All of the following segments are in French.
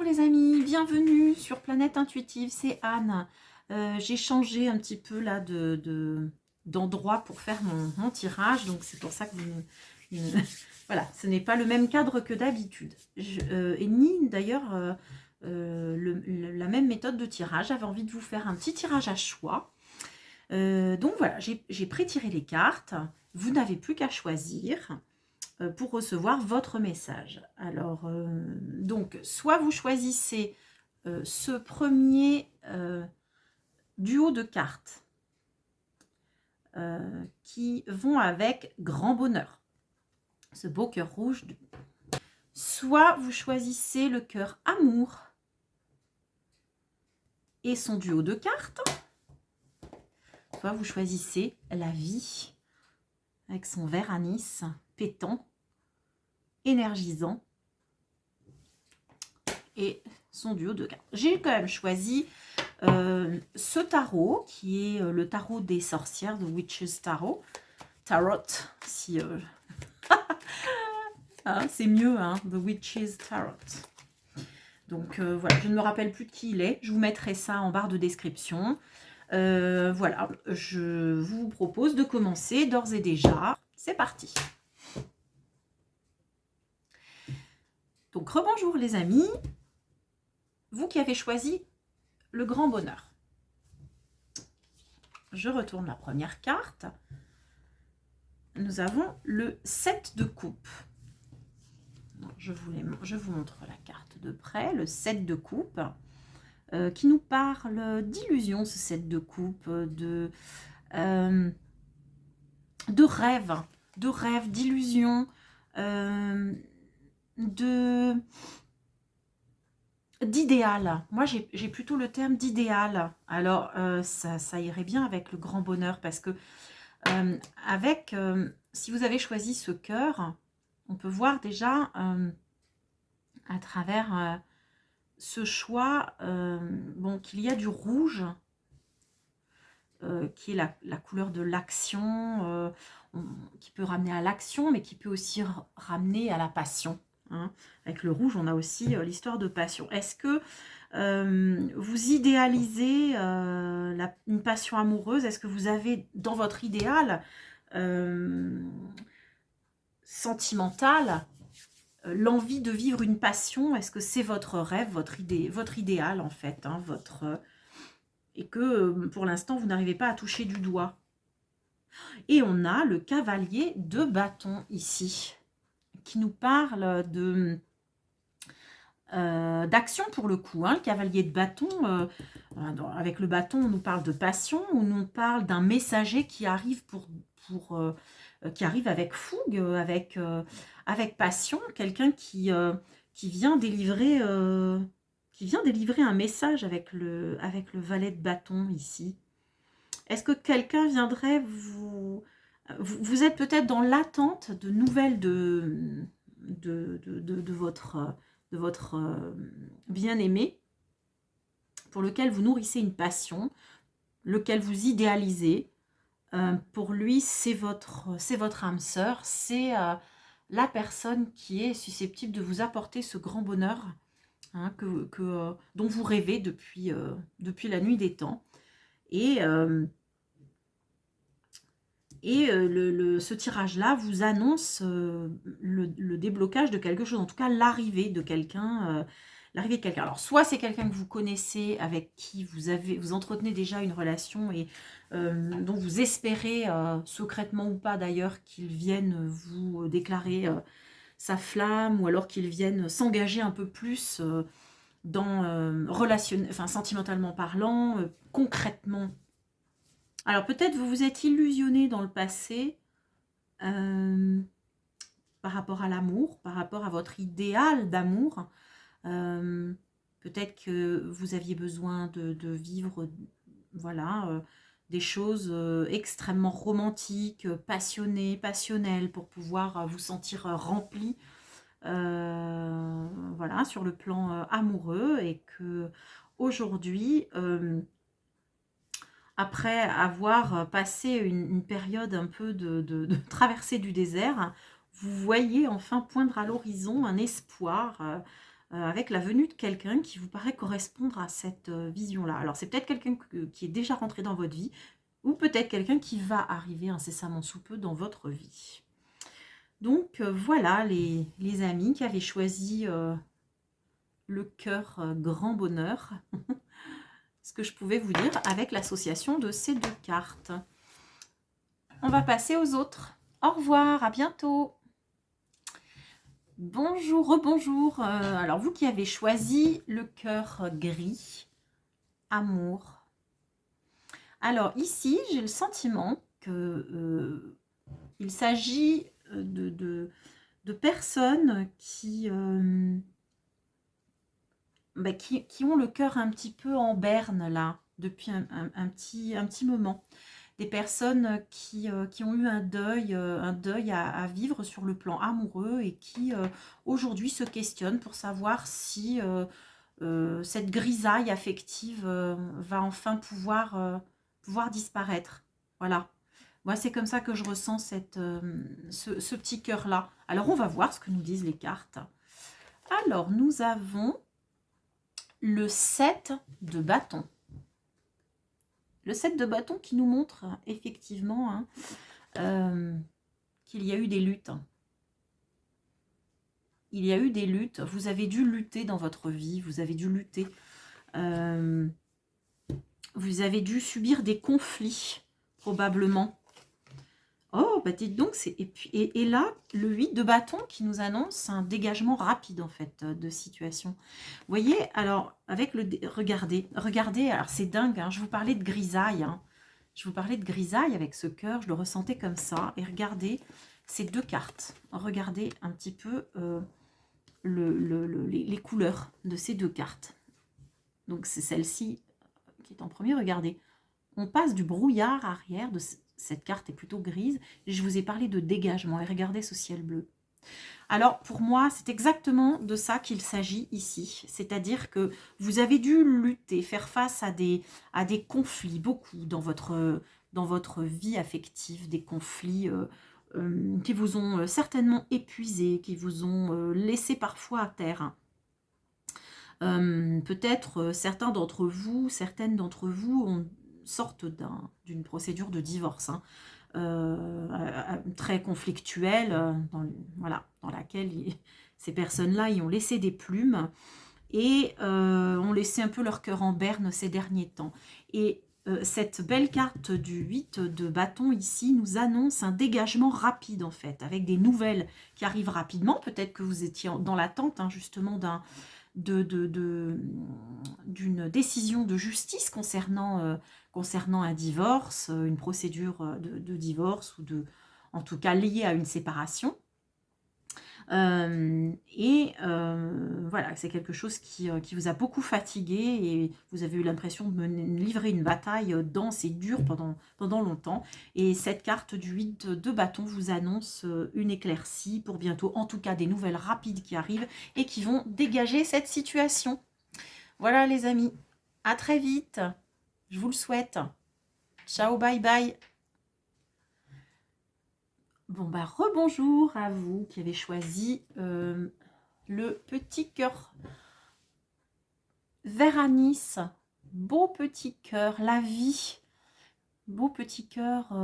Bonjour les amis, bienvenue sur Planète Intuitive, c'est Anne. J'ai changé un petit peu là d'endroit pour faire mon tirage, donc c'est pour ça que voilà, ce n'est pas le même cadre que d'habitude. Et ni d'ailleurs la même méthode de tirage. J'avais envie de vous faire un petit tirage à choix. Donc voilà, j'ai pré-tiré les cartes. Vous n'avez plus qu'à choisir pour recevoir votre message. Alors, donc, soit vous choisissez ce premier duo de cartes qui vont avec grand bonheur, ce beau cœur rouge. Soit vous choisissez le cœur amour et son duo de cartes. Soit vous choisissez la vie avec son vert anis pétant, énergisant et son duo de cartes. J'ai quand même choisi ce tarot qui est le tarot des sorcières, The Witch's Tarot. Tarot, si hein, c'est mieux, hein, The Witch's Tarot. Donc voilà, je ne me rappelle plus de qui il est. Je vous mettrai ça en barre de description. Voilà, je vous propose de commencer d'ores et déjà. C'est parti. Donc rebonjour les amis. Vous qui avez choisi le grand bonheur. Je retourne la première carte. Nous avons le 7 de coupe. Je vous montre la carte de près, le 7 de coupe, qui nous parle d'illusion, ce 7 de coupe, de rêve, d'illusion, d'idéal. Moi, j'ai plutôt le terme d'idéal. Alors, ça irait bien avec le grand bonheur, parce que si vous avez choisi ce cœur, on peut voir déjà à travers ce choix bon, qu'il y a du rouge qui est la couleur de l'action, qui peut ramener à l'action, mais qui peut aussi ramener à la passion. Hein. Avec le rouge, on a aussi l'histoire de passion. Est-ce que vous idéalisez une passion amoureuse? Est-ce que vous avez dans votre idéal sentimental l'envie de vivre une passion? Est-ce que c'est votre rêve, votre idéal en fait, hein, et que pour l'instant vous n'arrivez pas à toucher du doigt? Et on a le cavalier de bâton ici, qui nous parle d'action pour le coup. Hein. Le cavalier de bâton, avec le bâton, on nous parle de passion, on nous parle d'un messager qui arrive qui arrive avec fougue, avec passion, quelqu'un qui vient délivrer un message avec le valet de bâton ici. Est-ce que quelqu'un viendrait vous êtes peut-être dans l'attente de nouvelles de votre bien-aimé, pour lequel vous nourrissez une passion, lequel vous idéalisez. Pour lui, c'est votre âme sœur, c'est la personne qui est susceptible de vous apporter ce grand bonheur, hein, dont vous rêvez depuis la nuit des temps. Et ce tirage-là vous annonce le déblocage de quelque chose, en tout cas l'arrivée de quelqu'un. Alors, soit c'est quelqu'un que vous connaissez, avec qui vous entretenez déjà une relation et dont vous espérez, secrètement ou pas d'ailleurs, qu'il vienne vous déclarer sa flamme, ou alors qu'il vienne s'engager un peu plus sentimentalement parlant, concrètement. Alors peut-être vous vous êtes illusionné dans le passé par rapport à l'amour, par rapport à votre idéal d'amour. Peut-être que vous aviez besoin de vivre voilà, des choses extrêmement romantiques, passionnées, passionnelles, pour pouvoir vous sentir rempli voilà, sur le plan amoureux, et que aujourd'hui après avoir passé une période un peu de traversée du désert, vous voyez enfin poindre à l'horizon un espoir, avec la venue de quelqu'un qui vous paraît correspondre à cette vision-là. Alors, c'est peut-être quelqu'un qui est déjà rentré dans votre vie, ou peut-être quelqu'un qui va arriver incessamment sous peu dans votre vie. Donc, voilà les amis qui avaient choisi le cœur grand bonheur. Ce que je pouvais vous dire avec l'association de ces deux cartes. On va passer aux autres. Au revoir, à bientôt. Bonjour, rebonjour. Alors, vous qui avez choisi le cœur gris, amour. Alors, ici, j'ai le sentiment que il s'agit de personnes qui ont le cœur un petit peu en berne, là, depuis un petit moment. Des personnes qui ont eu un deuil à vivre sur le plan amoureux et qui aujourd'hui se questionnent pour savoir si cette grisaille affective va enfin pouvoir disparaître. Voilà. Moi, c'est comme ça que je ressens ce petit cœur-là. Alors, on va voir ce que nous disent les cartes. Alors, nous avons le 7 de bâton. Le 7 de bâton qui nous montre effectivement qu'il y a eu des luttes. Il y a eu des luttes. Vous avez dû lutter dans votre vie. Vous avez dû lutter. Vous avez dû subir des conflits, probablement. Oh, bah dites donc, et là, le 8 de bâton qui nous annonce un dégagement rapide, en fait, de situation. Vous voyez, alors, avec le... Regardez, alors c'est dingue, hein, je vous parlais de grisaille, hein. Je vous parlais de grisaille avec ce cœur, je le ressentais comme ça. Et regardez ces deux cartes. Regardez un petit peu les couleurs de ces deux cartes. Donc, c'est celle-ci qui est en premier, regardez. On passe du brouillard arrière de... Cette carte est plutôt grise. Et je vous ai parlé de dégagement. Et regardez ce ciel bleu. Alors, pour moi, c'est exactement de ça qu'il s'agit ici. C'est-à-dire que vous avez dû lutter, faire face à des conflits, beaucoup dans votre vie affective, des conflits qui vous ont certainement épuisé, qui vous ont laissé parfois à terre. Peut-être certaines d'entre vous sortent d'une procédure de divorce, hein, très conflictuelle, dans laquelle ces personnes-là y ont laissé des plumes et ont laissé un peu leur cœur en berne ces derniers temps. Et cette belle carte du 8 de bâton ici nous annonce un dégagement rapide en fait, avec des nouvelles qui arrivent rapidement. Peut-être que vous étiez dans l'attente justement d'une décision de justice concernant un divorce, une procédure de divorce ou en tout cas liée à une séparation. Voilà, c'est quelque chose qui vous a beaucoup fatigué et vous avez eu l'impression de livrer une bataille dense et dure pendant longtemps. Et cette carte du 8 de bâton vous annonce une éclaircie pour bientôt, en tout cas des nouvelles rapides qui arrivent et qui vont dégager cette situation. Voilà les amis, à très vite, je vous le souhaite. Ciao, bye bye. Bon, bah, rebonjour à vous qui avez choisi le petit cœur vert anis. Beau petit cœur, la vie. Beau petit cœur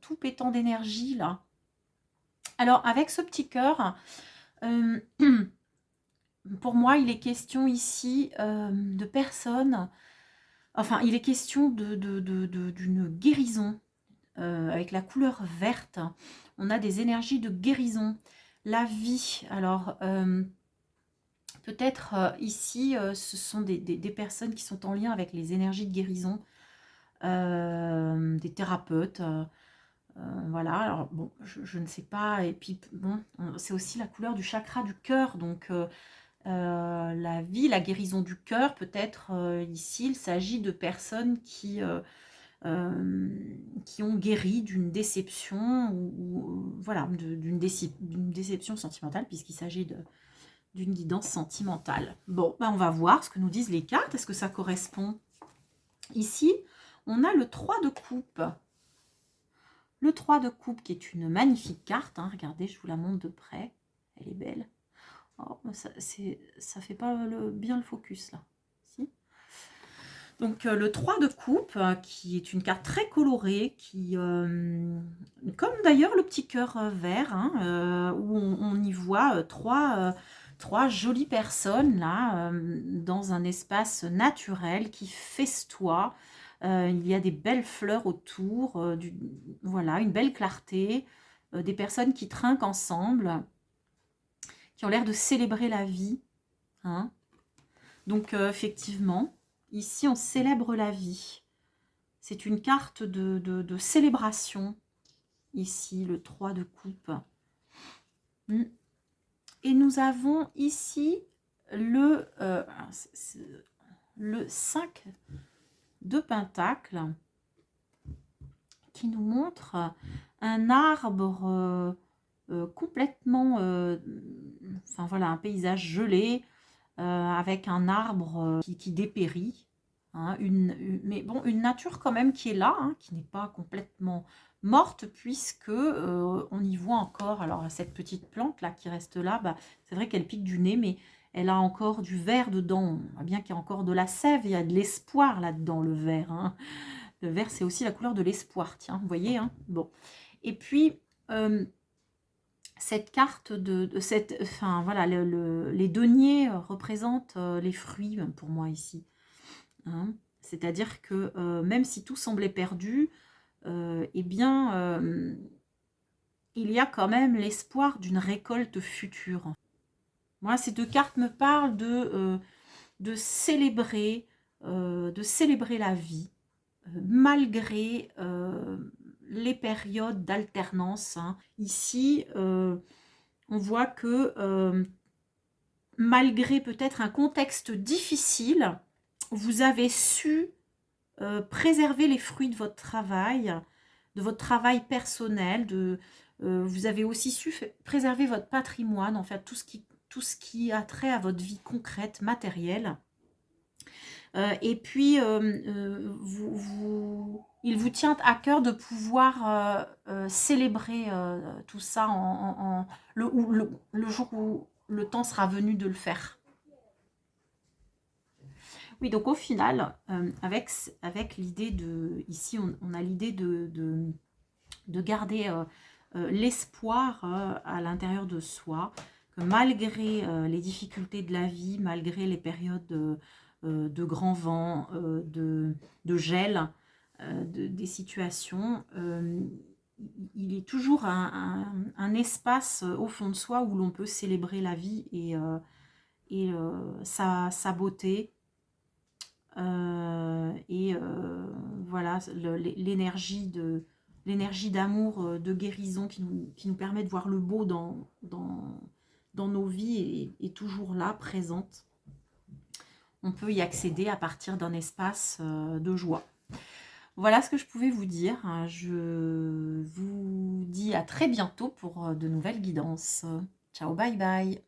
tout pétant d'énergie, là. Alors, avec ce petit cœur, pour moi, il est question ici de personnes... Enfin, il est question d'une guérison. Avec la couleur verte, on a des énergies de guérison, la vie. Alors, peut-être ici, ce sont des personnes qui sont en lien avec les énergies de guérison, des thérapeutes. Voilà, alors bon, je ne sais pas. Et puis, bon, c'est aussi la couleur du chakra du cœur, donc... la vie, la guérison du cœur, peut-être ici, il s'agit de personnes qui ont guéri d'une déception ou voilà, d'une déception sentimentale, puisqu'il s'agit d'une guidance sentimentale. Bon, ben on va voir ce que nous disent les cartes. Est-ce que ça correspond? Ici, on a le 3 de coupe. Le 3 de coupe qui est une magnifique carte. Hein. Regardez, je vous la montre de près. Elle est belle. Oh, ça fait pas bien le focus là. Si. Donc le 3 de coupe, qui est une carte très colorée, qui, comme d'ailleurs le petit cœur vert, hein, où on y voit trois jolies personnes là, dans un espace naturel qui festoie. Il y a des belles fleurs autour, voilà, une belle clarté, des personnes qui trinquent ensemble, qui ont l'air de célébrer la vie. Hein. Donc effectivement, ici on célèbre la vie. C'est une carte de célébration, ici le 3 de coupe. Et nous avons ici le 5 de pentacle, qui nous montre un arbre complètement, enfin voilà, un paysage gelé, avec un arbre qui dépérit, hein, mais bon, une nature quand même qui est là, hein, qui n'est pas complètement morte, puisque on y voit encore, alors cette petite plante là qui reste là, bah, c'est vrai qu'elle pique du nez, mais elle a encore du vert dedans. On voit bien qu'il y a encore de la sève, il y a de l'espoir là-dedans, le vert. Hein. Le vert, c'est aussi la couleur de l'espoir, tiens, vous voyez, hein. Bon. Et puis, cette carte enfin voilà, les deniers représentent les fruits pour moi ici. Hein. C'est-à-dire que même si tout semblait perdu, eh bien, il y a quand même l'espoir d'une récolte future. Moi, ces deux cartes me parlent de célébrer la vie, malgré les périodes d'alternance. Hein. Ici, on voit que malgré peut-être un contexte difficile, vous avez su préserver les fruits de votre travail personnel. Vous avez aussi su préserver votre patrimoine, en fait, tout ce qui a trait à votre vie concrète, matérielle. Et puis, il vous tient à cœur de pouvoir célébrer tout ça le jour où le temps sera venu de le faire. Oui, donc au final, avec l'idée de... Ici, on a l'idée de garder l'espoir à l'intérieur de soi, que malgré les difficultés de la vie, malgré les périodes de grand vent, de gel, des situations, il est toujours un espace au fond de soi où l'on peut célébrer la vie et sa beauté. Voilà, l'énergie d'amour, de guérison qui nous permet de voir le beau dans nos vies est toujours là, présente. On peut y accéder à partir d'un espace de joie. Voilà ce que je pouvais vous dire. Je vous dis à très bientôt pour de nouvelles guidances. Ciao, bye bye.